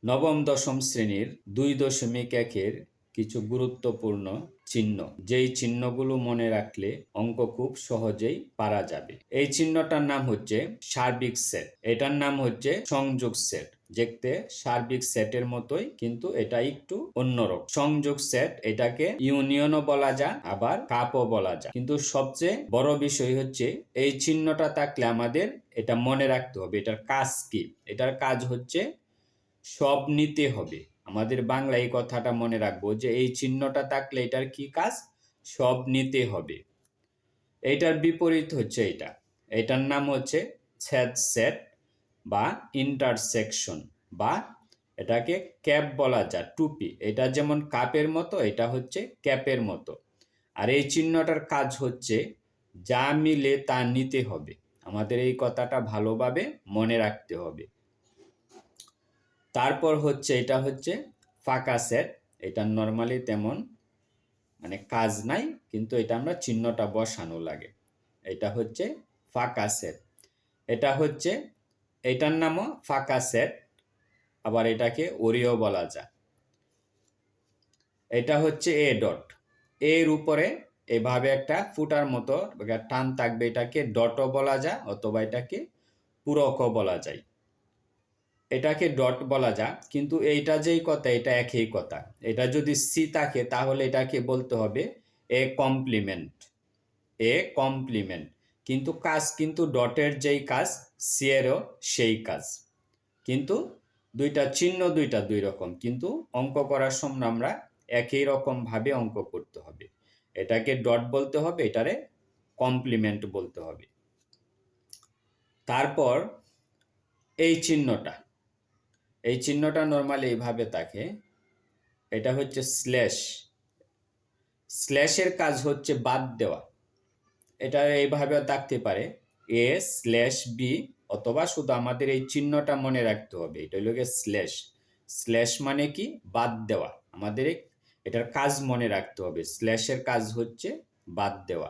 নবম দশম শ্রেণীর 2.1-এর কিছু গুরুত্বপূর্ণ চিহ্ন, যেই চিহ্নগুলো মনে রাখলে অঙ্ক খুব সহজেই পারা যাবে। এই চিহ্নটার নাম হচ্ছে সার্বিক সেট, এটার নাম হচ্ছে সংযোগ সেট। দেখতে সার্বিক সেটের মতোই, কিন্তু এটা একটু অন্যরকম। সংযোগ সেট এটাকে ইউনিয়নও বলা যায়, আবার কাপও বলা যায়। কিন্তু সবচেয়ে বড় বিষয় হচ্ছে এই চিহ্নটা থাকলে আমাদের এটা মনে রাখতে হবে এটার কাজ কি। এটার কাজ হচ্ছে সব নিতে হবে। আমাদের বাংলা এই কথাটা মনে রাখবো যে এই চিহ্নটা থাকলে এটার কি কাজ, সব নিতে হবে। এইটার বিপরীত হচ্ছে এটার নাম হচ্ছে ছেদ সেট বা ইন্টারসেকশন, বা এটাকে ক্যাপ বলা যায়, টুপি। এটা যেমন কাপের মতো, এটা হচ্ছে ক্যাপের মতো। আর এই চিহ্নটার কাজ হচ্ছে যা মিলে তা নিতে হবে। আমাদের এই কথাটা ভালোভাবে মনে রাখতে হবে। তারপর হচ্ছে এটা হচ্ছে ফাঁকা সেট। এটা নর্মালি তেমন কাজ নাই, কিন্তু এটা আমরা চিহ্নটা বসানো লাগে। এটা হচ্ছে ফাঁকা সেট। এটা হচ্ছে এটার নামও ফাঁকা সেট, আবার এটাকে ওরিও বলা যায়। এটা হচ্ছে এ ডট, এর উপরে এভাবে একটা ফুটার মতো টান থাকবে, এটাকে ডটও বলা যায়, অথবা এটাকে পূরকও বলা যায়। এটাকে ডট বলা যায়, কিন্তু এইটা যেই কথা এটা একই কথা। এটা যদি সি থাকে তাহলে এটাকে বলতে হবে এ কমপ্লিমেন্ট, এ কমপ্লিমেন্ট। কিন্তু কাজ কিন্তু ডটের যেই কাজ, সি এরও সেই কাজ। কিন্তু দুইটা চিহ্ন দুই রকম, কিন্তু অঙ্ক করার সময় আমরা একই রকম ভাবে অঙ্ক করতে হবে। এটাকে ডট বলতে হবে, এটারে কমপ্লিমেন্ট বলতে হবে। তারপর এই চিহ্নটা নর্মালি এইভাবে থাকে। এটা হচ্ছে স্ল্যাশ। স্ল্যাশের কাজ হচ্ছে বাদ দেওয়া। এটা এইভাবে থাকতে পারে এ স্ল্যাশ বি, অথবা শুধু আমাদের এই চিহ্নটা মনে রাখতে হবে, এটা হলো স্ল্যাশ। স্ল্যাশ মানে কি, বাদ দেওয়া। আমাদের এটার কাজ মনে রাখতে হবে, স্ল্যাশের কাজ হচ্ছে বাদ দেওয়া।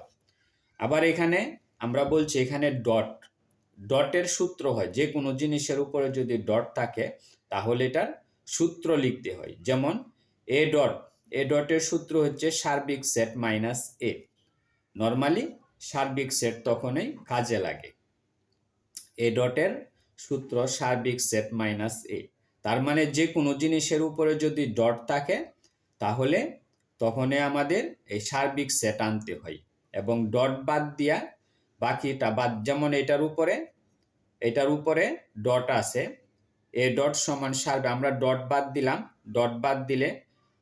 আবার এখানে আমরা বলছি এখানে ডট, ডটের সূত্র হয়, যে কোনো জিনিসের উপরে যদি ডট থাকে তাহলে এটার সূত্র লিখতে হয়। যেমন এ ডট, এ ডটের সূত্র হচ্ছে সার্বিক সেট মাইনাস এ। নর্মালি সার্বিক সেট তখনই কাজে লাগে। এ ডটের সূত্র সার্বিক সেট মাইনাস এ। তার মানে যে কোনো জিনিসের উপরে যদি ডট থাকে তাহলে তখনই আমাদের এই সার্বিক সেট আনতে হয়, এবং ডট বাদ দিয়া বাকিটা বাদ। যেমন এটার উপরে ডট আছে, এ ডট সমান সার্বিক, আমরা ডট বাদ দিলাম, ডট বাদ দিলে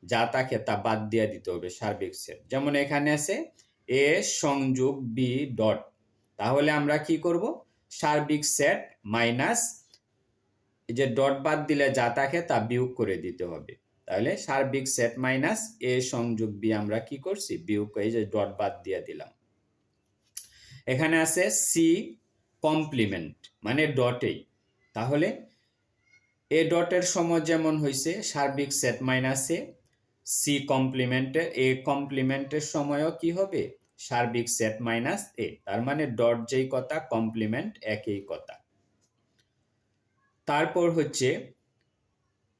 যা থাকে তা বাদ দিয়ে দিতে হবে সার্বিক সেট। যেমন এখানে আছে এ সংযোগ বি ডট, তাহলে আমরা কি করব, সার্বিক সেট মাইনাস এই যে ডট বাদ দিলে যা থাকে তা বিয়োগ করে দিতে হবে। তাহলে সার্বিক সেট মাইনাস এ সংযোগ বি আমরা কি করছি, বিয়োগ করে এই যে ডট বাদ দিয়ে দিলাম। এখানে আছে সি কমপ্লিমেন্ট, মানে ডটেই। তাহলে এ ডটের সময় যেমন হয়েছে সার্বিক সেট মাইনাস এ, সি কমপ্লিমেন্টের এ কমপ্লিমেন্টের সময়ও কি হবে, সার্বিক সেট মাইনাস এ। তার মানে ডট যেই কথা, কমপ্লিমেন্ট একই কথা। তারপর হচ্ছে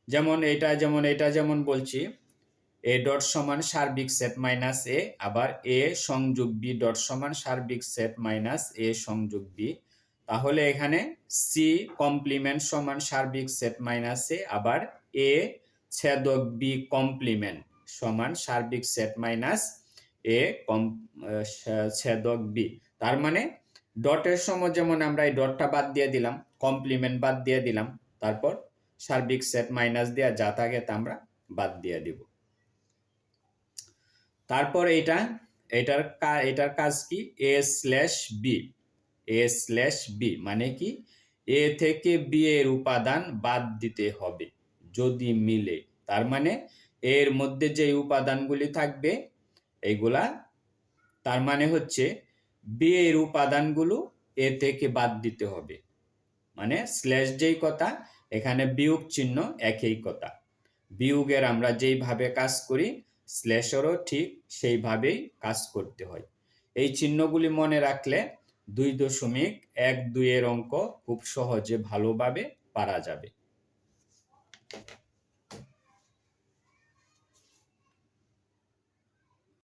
যেমন এটা যেমন বলছি এ ডট সমান সার্বিক সেট মাইনাস এ, আবার এ সংযোগ বি ডট সমান সার্বিক সেট মাইনাস এ সংযোগ বি। তাহলে এখানে সি কমপ্লিমেন্ট সমান সার্বিক সেট মাইনাস এ, আবার এ ছেদক বি কমপ্লিমেন্ট সমান সার্বিক সেট মাইনাস এ ছেদক বি। তার মানে ডটের সময় যেমন আমরা এই ডটটা বাদ দিয়ে দিলাম, কমপ্লিমেন্ট বাদ দিয়ে দিলাম, তারপর সার্বিক সেট মাইনাস দেওয়া যা থাকে তা আমরা বাদ দিয়ে দিব। তারপর এটার কাজ কি, A slash B. A slash B মানে কি, এ থেকে বি এর উপাদান বাদ দিতে হবে যদি মিলে। তার মানে এর মধ্যে যে উপাদানগুলি থাকবে এইগুলা, তার মানে হচ্ছে বি এর উপাদানগুলো এ থেকে বাদ দিতে হবে। মানে স্ল্যাশ যেই কথা, এখানে বিয়োগ চিহ্ন একই কথা। বিয়োগের আমরা যেইভাবে কাজ করি স্ল্যাশেরও ঠিক সেইভাবেই কাজ করতে হয়। এই চিহ্নগুলি মনে রাখলে 2.1-2 এর অঙ্ক খুব সহজে ভালোভাবে পারা যাবে।